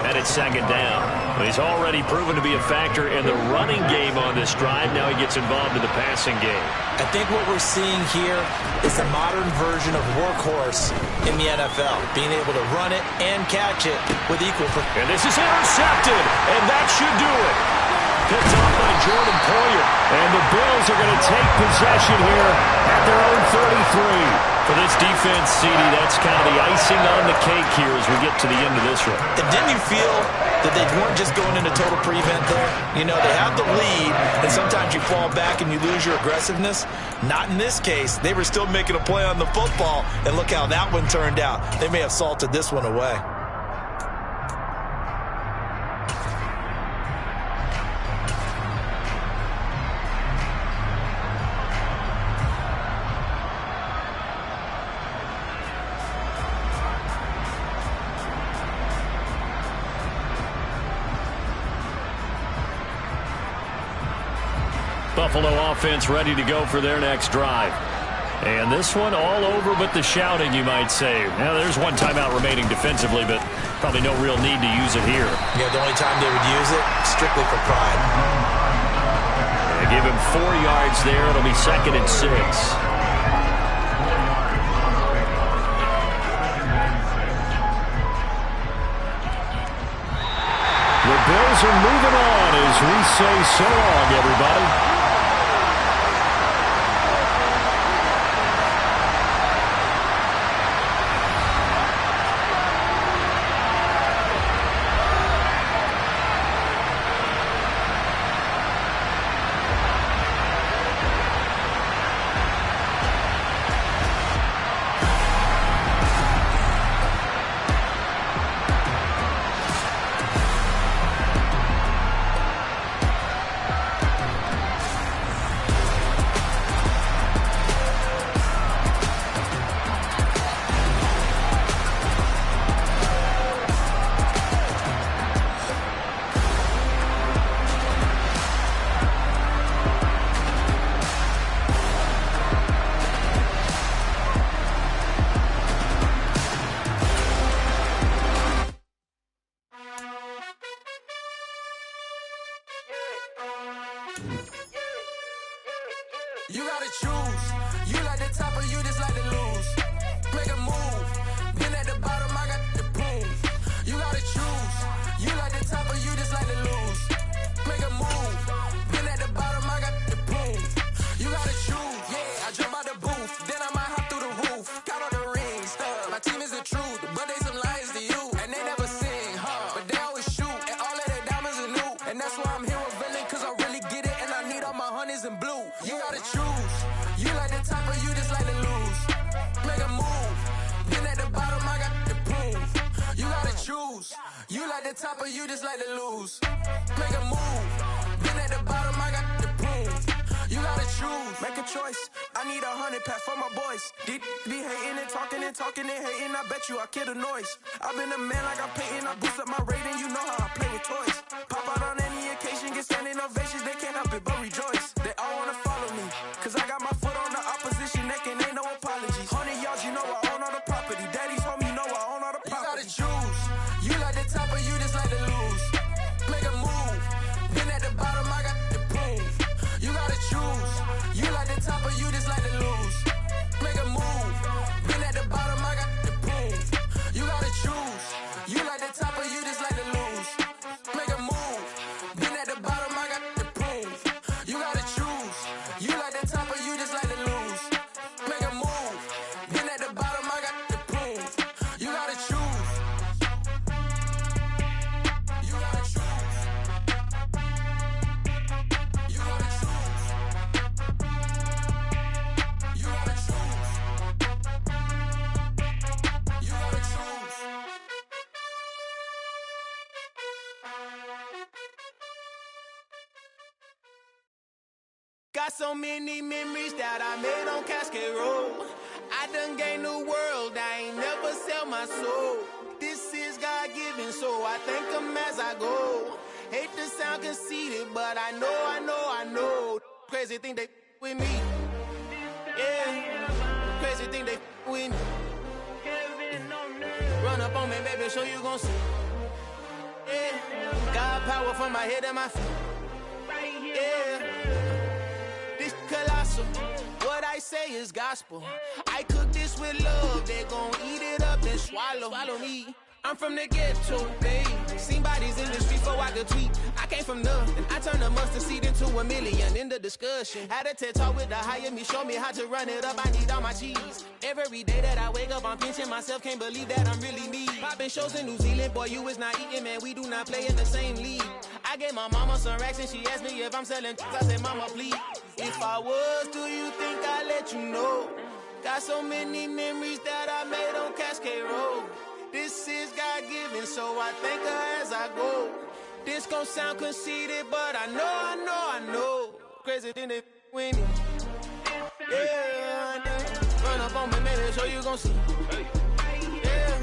and it's second down. But he's already proven to be a factor in the running game on this drive. Now he gets involved in the passing game. I think what we're seeing here is a modern version of workhorse in the NFL, being able to run it and catch it with equal performance. And this is intercepted, and that should do it. Picked off by Jordan Poyer. And the Bills are going to take possession here at their own 33. For this defense, CD, that's kind of the icing on the cake here as we get to the end of this one. And didn't you feel that they weren't just going into total prevent there? You know, they have the lead, and sometimes you fall back and you lose your aggressiveness. Not in this case. They were still making a play on the football, and look how that one turned out. They may have salted this one away. Buffalo offense ready to go for their next drive. And this one all over but the shouting, you might say. Now, there's one timeout remaining defensively, but probably no real need to use it here. Yeah, the only time they would use it, strictly for pride. They give him 4 yards there. It'll be 2nd and 6. The Bills are moving on as we say so long, everybody. You gotta choose. You like the top or you just like to lose. Make a move. Been at the bottom, I got the proof. You gotta choose. You like the top or you just like to lose. Make a move. Been at the bottom, I got the proof. You gotta choose. Yeah, I jump out the booth. Then I might hop through the roof. Count all the rings. My team is the truth, but they some liars to you. And they never sing, but they always shoot. And all of their diamonds are new. And that's why I'm here with Villain, cause I really get it. And I need all my honeys in blue. You gotta choose. You like the top or you just like to lose. Make a move. Been at the bottom, I got the proof. You gotta choose. You like the top or you just like to lose. Make a move. Been at the bottom, I got the proof. You gotta choose. Make a choice. I need 100 pack for my boys. Be hating and talking and hating. I bet you I kill the noise. I've been a man like I'm Peyton. I boost up my rating. You know how I play with toys. Pop out on any occasion, get standing ovations. They can't help it but rejoice. They all wanna follow me, cause I got my foot on the opposition neck and ain't no apologies. 100 yards, you know I own all the property. Daddy's home, you know I own all the property. You gotta choose. You like the top or you just like to lose. Make a move. Been at the bottom, I got the proof. You gotta choose. You like the top or you just like to lose. Make a move. Been at the bottom, I got the proof. You gotta choose. You like the top or you just like to lose. Make a move. Been at the bottom, I got the proof. You gotta choose. You like the top or you just like to lose. Make a move. Been at the bottom, I got the proof. You gotta choose. You gotta choose. You gotta choose. You gotta choose. You gotta choose. Got so many memories that I made on Cascade Road. I done gained the world, I ain't never sell my soul. This is God-given, so I thank him as I go. Hate to sound conceited, but I know. Crazy thing they with me. Yeah, crazy thing they with me. Run up on me, baby, show you gon' see. Yeah, God power from my head and my feet. Yeah. This colossal, what I say is gospel. I cook this with love, they gon' eat it up and swallow me. I'm from the ghetto, babe. Seen bodies in the street before I could tweet. I came from nothing, I turned a mustard seed into a million. In the discussion, had a TED talk with the higher me, show me how to run it up. I need all my cheese. Every day that I wake up, I'm pinching myself. Can't believe that I'm really me. Popping shows in New Zealand, boy, you is not eating, man. We do not play in the same league. I gave my mama some racks and she asked me if I'm selling. I said, mama, please. If I was, do you think I'd let you know? Got so many memories that I made on Cascade Road. This is God-given, so I thank her as I go. This gon' sound conceited, but I know. Crazy thing they win it. Yeah, Run up on me, man, so you gon' see. Yeah.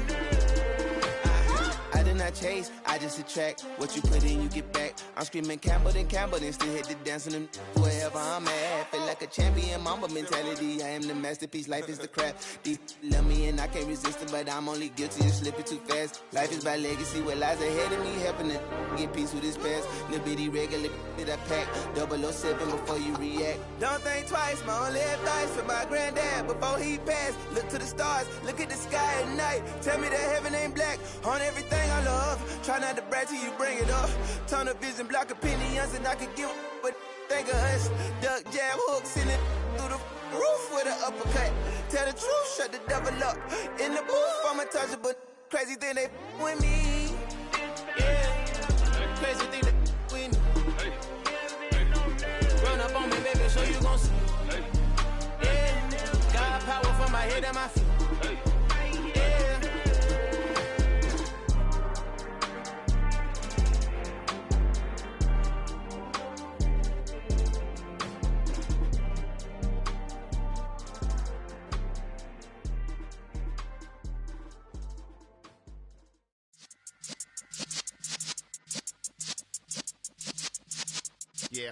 I and I chase, I just attract. What you put in, you get back. I'm screaming Campbell, then still hit the dance and wherever I'm at. Feel like a champion, mamba mentality. I am the masterpiece, life is the crap. Deep love me and I can't resist it, but I'm only guilty of slipping too fast. Life is by legacy, what lies ahead of me, helping to get peace with this past. Little bitty regular that I pack, 007 before you react. Don't think twice, my only advice for my granddad before he passed. Look to the stars, look at the sky at night. Tell me that heaven ain't black on everything I love. Try not to brag till you bring it up. Tunnel vision, block opinions, and I could give but think of us. Duck jab hooks in it through the roof with an uppercut. Tell the truth, shut the devil up. In the booth, I'm untouchable. Crazy thing they with me. Yeah, crazy thing they with me. Run up on me, baby, so you gon' see. Yeah, got power from my head and my feet. Yeah.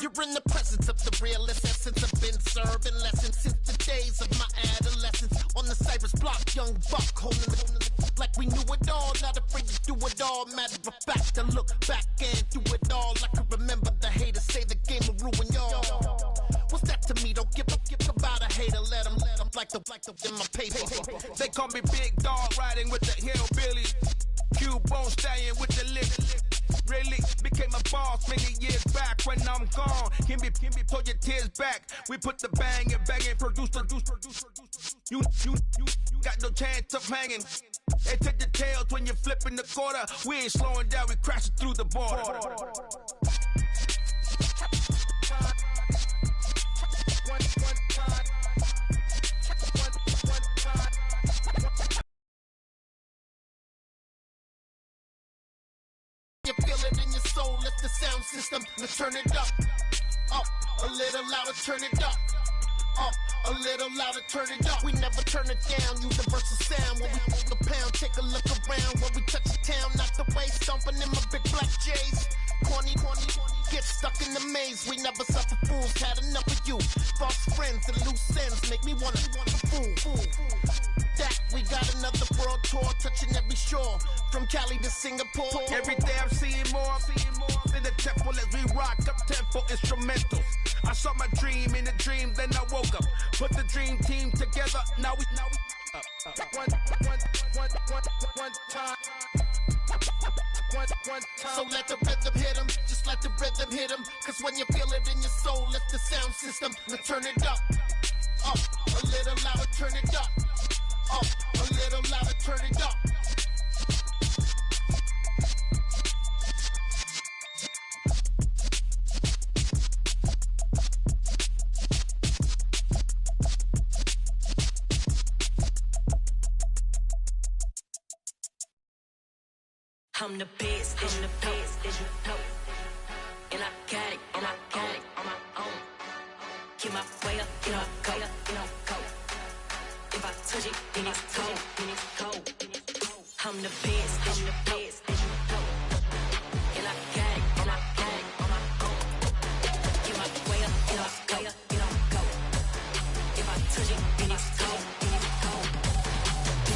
You're in the presence of the realest essence. I've been serving lessons since the days of my adolescence. On the Cypress block, young buck holding the like we knew it all. Not afraid to do it all. Matter of fact, to look back and do it all. I can remember the haters say the game will ruin y'all. What's that to me? Don't give about a hater. Let them like the in my paper. They call me Big Dog, riding with the hillbillies. Cube-bone stallion with the lip. Really became a boss many years back. When I'm gone, can be pull your tears back. We put the bang and produce. You got no chance of hanging. They take the tails when you're flipping the quarter. We ain't slowing down, we crashing through the border. You feel it in your soul, lift the sound system, now turn it up, a little louder, turn it up, a little louder, turn it up. We never turn it down, universal sound. When we the pound, take a look around. When we touch the town, knock the way, stomping in my big black J's. Corny, get stuck in the maze. We never suffer fools, had enough of you. False friends and loose ends make me wanna fool. That we got another world tour, touching every shore, from Cali to Singapore. Every day I'm seeing more in the temple as we rock up tempo instrumentals. I saw my dream in a dream, then I woke up. Put the dream team together, now we one time. So let the rhythm hit him, just let the rhythm hit him. Cause when you feel it in your soul, lift the sound system, now turn it up, a little louder, turn it up, a little louder, turn it up. I'm the best, and the best, as you know. And I got it, on my own. Get my way up, get my go, go. If I touch it, then it's cold, I'm the best, as you know. And I got it, on my own. Get my way up, get my go. If I touch it, then it's cold.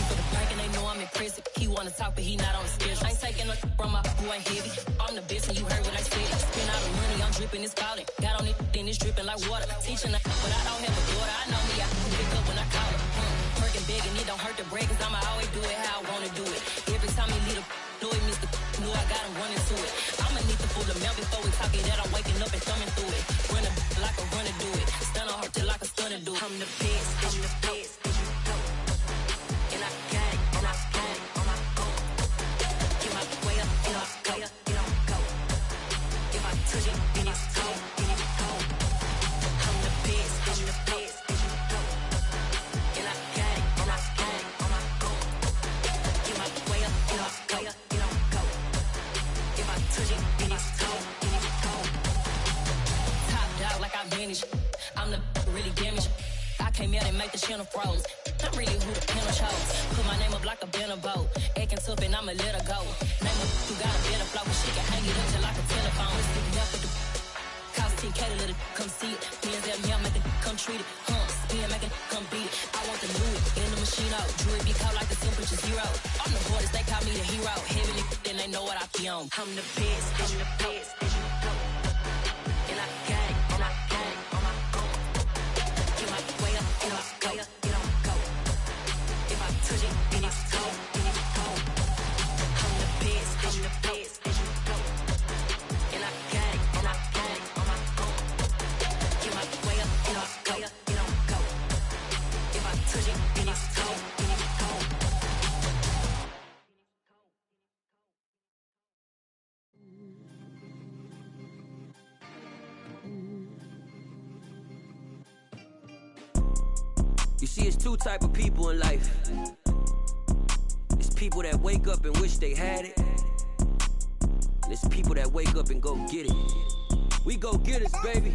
For the prank and they know I'm impressive. He wanna talk, but he not on the schedule. I ain't taking no from my who ain't heavy. I'm the best and you heard what I said. Spend all the money, I'm dripping, it's falling. Got on it, then it's dripping like water. Teaching her, but I don't have a daughter. I know me, I can pick up when I call her. Working big and it don't hurt to break, cause I'ma always do it how I wanna do it. Every time he lead a do it, Mr. Knew I got him running to it. I'ma need to fool the mouth before we talk it that I'm waking up and thumbing through it. Run a like a runner do it. Stun on her till like a stunner do it. I'm the best, I'm the best. And I got it, and I got it on my own. Get my way up, get my go. If I touch it, then it's cold, I'm the best, and I got it, and I got it on my own. Get my way up, get my go. If I touch it, then it's cold, Top dog like I vanished. make the channel froze. I'm really who the panel chose. Put my name up like a banner boat. Acting tough and I'ma let her go. Name her who got a better flow. She can hang it up till like a telephone. Let's pick me up with the cost 10K to let it come see it. Me and them, yeah, make it come treat it. Spin, make it come beat it. I want the new in the machine out. Jewelry be cold like the temperature 0. I'm the hardest, they call me the hero. Heavenly, then they know what I be on. I'm the best, I'm the best, and you know. And I got it, and I got it on my own. Get my way up, get my way up, get on go. If I touch it, then it's cold, then it's cold. I'm the best, and you know. And I got it, and I got it on my own. Get my way up, get my way up, get on go. If I touch it, then it's cold, then it's cold. You see, it's two type of people in life. It's people that wake up and wish they had it. And it's people that wake up and go get it. We go get it, baby.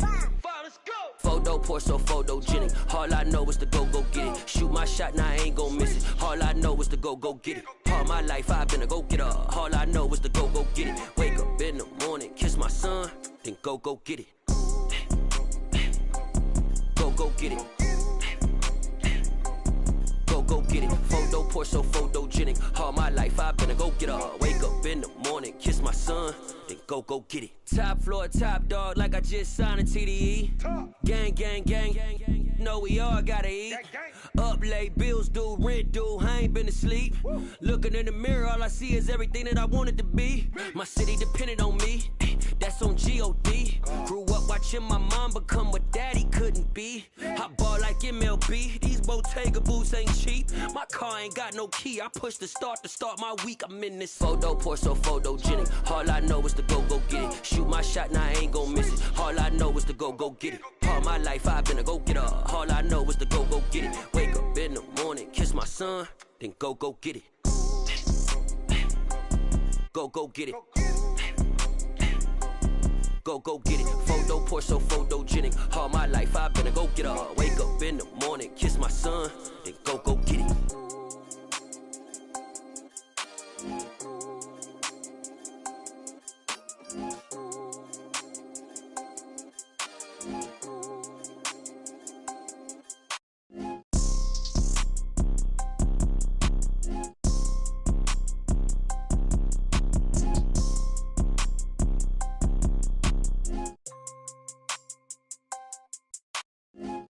Photo poor, so photogenic. All I know is to go get it. Shoot my shot, now I ain't gon' miss it. All I know is to go get it. All my life I've been a go-getter. All I know is to go get it. Wake up in the morning, kiss my son, then go get it. Go get it. Go get it. Photo poor, so photogenic. All my life I've been a go-getter. Wake up in the morning, kiss my son, then go get it. Top floor, top dog, like I just signed a TDE. Gang, gang, gang, gang, gang. Know we all gotta eat. Up late, bills due, rent due, I ain't been asleep. Looking in the mirror, all I see is everything that I wanted to be. My city depended on me, that's on G.O.D. Grew up watching my mom become what daddy couldn't be. I ball like MLB, these Bottega boots ain't cheap. My car ain't got no key, I push the start to start my week. I'm in this photo poor, so photogenic. All I know is to go get it. Shoot my shot, now I ain't gon' miss it. All I know is to go get it. All my life I've been a go-getter. All I know is to go get it. Wake up in the morning, kiss my son, then go get it. Go get it. Go get it. Photo poor, so photogenic. All my life I've been a go-getter. Wake up in the morning, kiss my son, then go get it.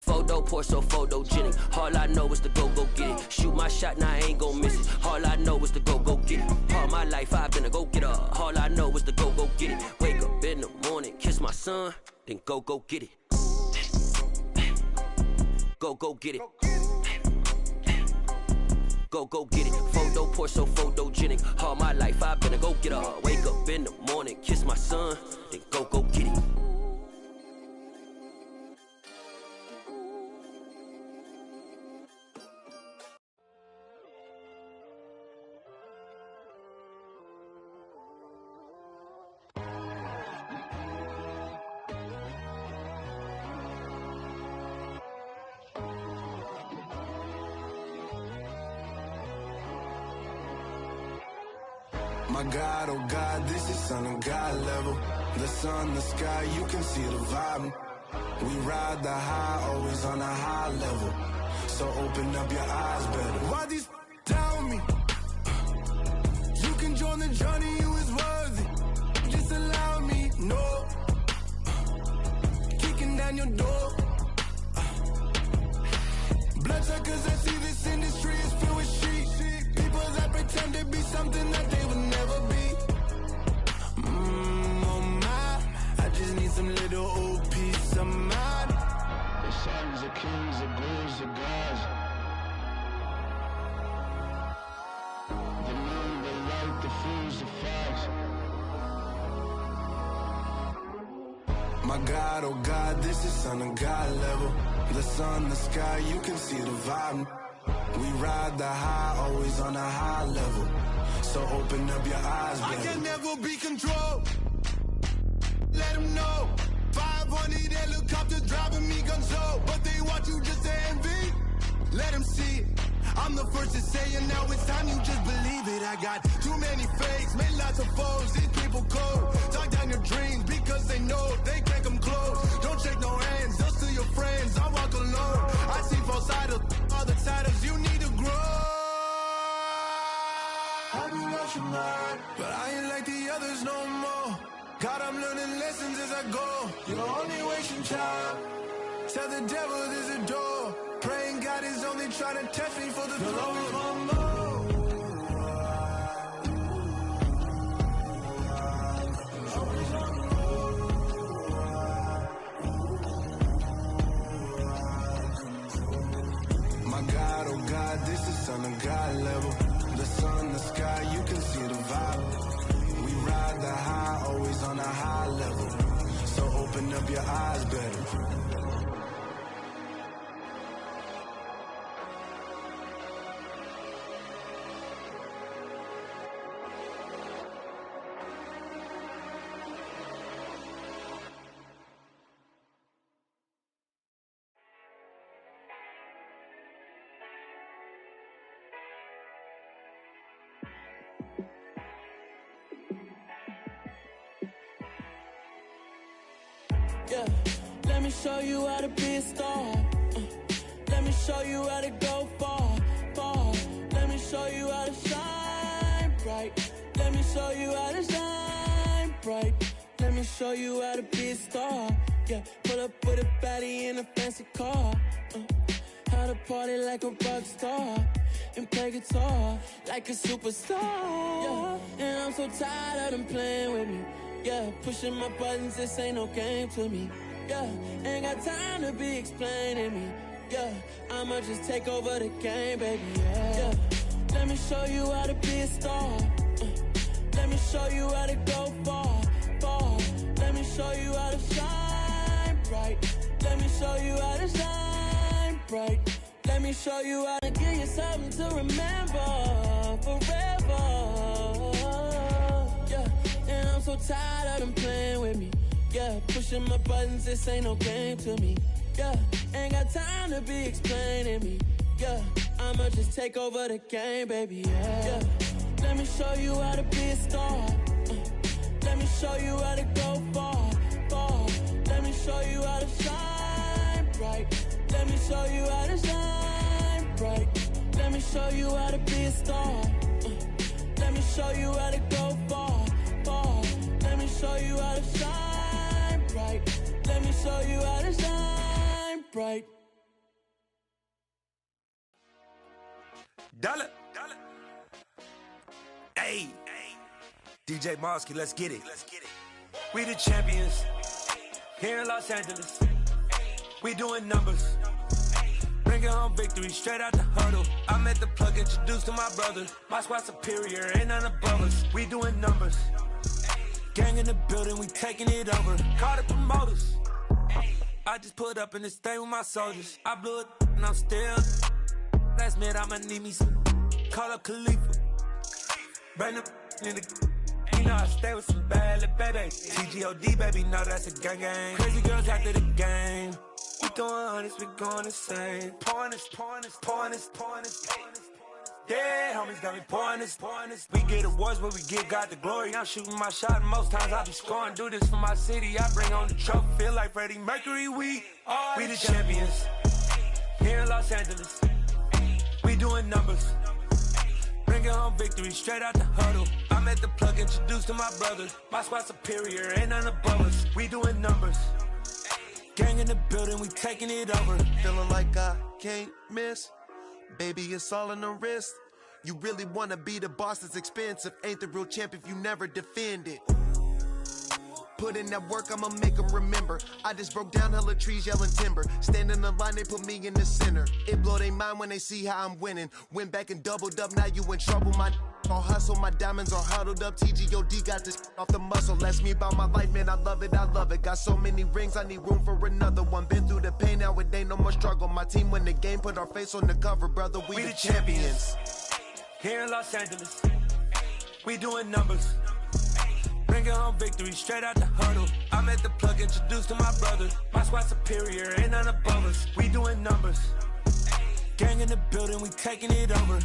Photo poor, so photogenic. All I know is to go get it. Shoot my shot, now I ain't gon' miss it. All I know is to go get it. All my life I've been a go-getter. All I know is to go get it. Wake up in the morning, kiss my son, then go get it. Go get it. Go get it. Photo poor, so photogenic. All my life I've been a go-getter. Wake up in the morning, kiss my son, then go get it. My God, oh God, this is Son of God level. The sun, the sky, you can see the vibe. We ride the high, always on a high level. So open up your eyes better. Why these tell me? You can join the journey, you is worthy. Just allow me, no. Kicking down your door. Bloodsuckers, I see this industry is filled with shit. People that pretend to be something that they would never be. Oh my, I just need some little old peace of mind. The sons of kings, the bulls, the gods. The moon, the light, the fools, the facts. My God, oh God, this is Son of God level. The sun, the sky, you can see the vibe. We ride the high, always on a high level. So open up your eyes, baby. I can never be controlled. Let them know. 500 helicopters driving me gonzo. But they want you just to envy. let them see it. I'm the first to say it, now it's time you just believe it. I got too many fakes, made lots of foes, these people cold. Talk down your dreams because they know they can't come close. Don't shake no hands, those to your friends, I walk alone. I see false idols, other titles, you need to grow. I be watching mine, but I ain't like the others no more. God, I'm learning lessons as I go. You're only wasting time. Tell the devil there's a door. Praying God is only trying to test me for the glory. Always want more. My God, oh God, this is Son of God level. The sun, the sky, you can see the vibe. We ride the high, always on a high level. So open up your eyes better. Yeah, let me show you how to be a star. Let me show you how to go far, far. Let me show you how to shine bright. Let me show you how to shine bright. Let me show you how to be a star. Yeah, pull up with a baddie in a fancy car. How to party like a rock star and play guitar like a superstar. Yeah, and I'm so tired of them playing with me. Yeah, pushing my buttons, this ain't no game to me. Yeah, ain't got time to be explaining me. Yeah, I'ma just take over the game, baby. Yeah, let me show you how to be a star. Let me show you how to go far, far. Let me show you how to shine bright. Let me show you how to shine bright. Let me show you how to give you something to remember forever. Yeah, and I'm so tired of them playing with me. Yeah, pushing my buttons, this ain't no game to me. Yeah, ain't got time to be explaining me. Yeah, I'ma just take over the game, baby. Yeah, let me show you how to be a star. Let me show you how to go far, far. Let me show you how to shine bright. Let me show you how to shine bright. Let me show you how to be a star. Let me show you how to go far, far. Let me show you how to shine bright. Let me show you how to shine bright. Dollar. Hey. DJ Mosky, let's get it. We the champions here in Los Angeles. We doing numbers. Bringing home victory straight out the huddle. I'm at the plug, introduced to my brother. My squad superior, ain't none above us. We doing numbers. Gang in the building, we taking it over. Call the promoters. I just put up in this thing with my soldiers. I blew it and I'm still. Last minute, I'ma need me some. Call up Khalifa. Bring them in the. You know I stay with some bad little baby. TGOD, baby, know that's a gang gang. Crazy girls after the game. We throwing hundreds, we going insane. Pouring this. Yeah, homies got me pouring this. We get awards, but we give God the glory. I'm shooting my shot, and most times I be scoring. Do this for my city, I bring on the trophy. Feel like Freddie Mercury, we the champions here in Los Angeles. We doing numbers. Bringing home victory straight out the huddle. I'm at the plug, introduced to my brother. My squad superior, ain't none above us. We doing numbers. Gang in the building, we taking it over. Feeling like I can't miss. Baby, it's all in the wrist. You really wanna be the boss, it's expensive. Ain't the real champ if you never defend it. Put in that work, I'ma make them remember. I just broke down hella trees, yelling timber. Stand in the line, they put me in the center. It blow they mind when they see how I'm winning. Went back and doubled up, now you in trouble. My all hustle, my diamonds are huddled up. TGOD got this off the muscle. Ask me about my life, man, I love it. Got so many rings, I need room for another one. Been through the pain, now it ain't no more struggle. My team win the game, put our face on the cover, brother. We the champions. Here in Los Angeles, we doing numbers. Bringing home victory straight out the huddle. I'm at the plug, introduced to my brother. My squad superior, ain't none above us. We doing numbers. Gang in the building, we taking it over.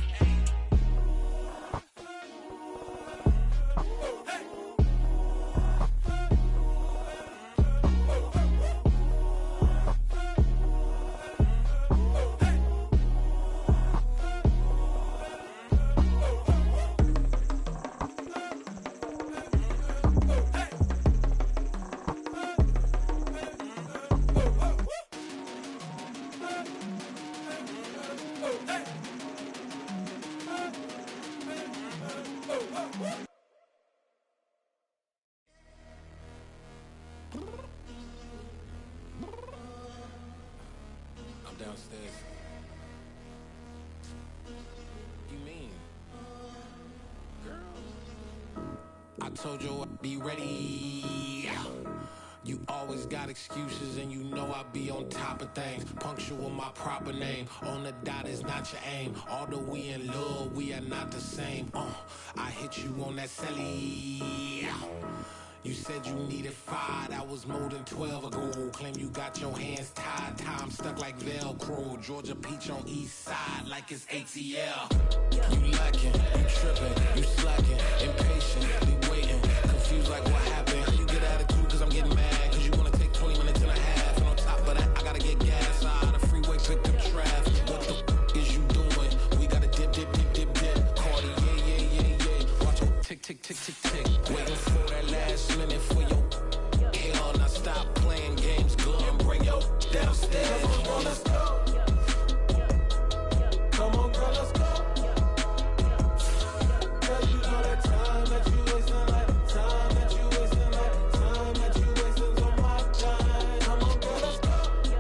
I'm downstairs. You mean? Girl, I told you I'd be ready. You always got excuses and you know I be on top of things. Punctual my proper name. On the dot is not your aim. Although we in love, we are not the same. I hit you on that celly. You said you needed 5, that was more than 12 ago. Claim you got your hands tied, time stuck like Velcro. Georgia Peach on east side like it's ATL. You lacking, you tripping, you slacking, impatient, be waiting, confused like what happened. How you get attitude cause I'm getting mad, cause you wanna take 20 minutes and a half. And on top of that, I gotta get gas out of the freeway, pick up traffic. What the is you doing? We gotta dip, dip, dip, dip, dip. Cardi, yeah. Watch it tick, tick, tick, tick, tick. Waiting for that last minute for your hell. Now stop playing games, go and bring your downstairs. Let's go.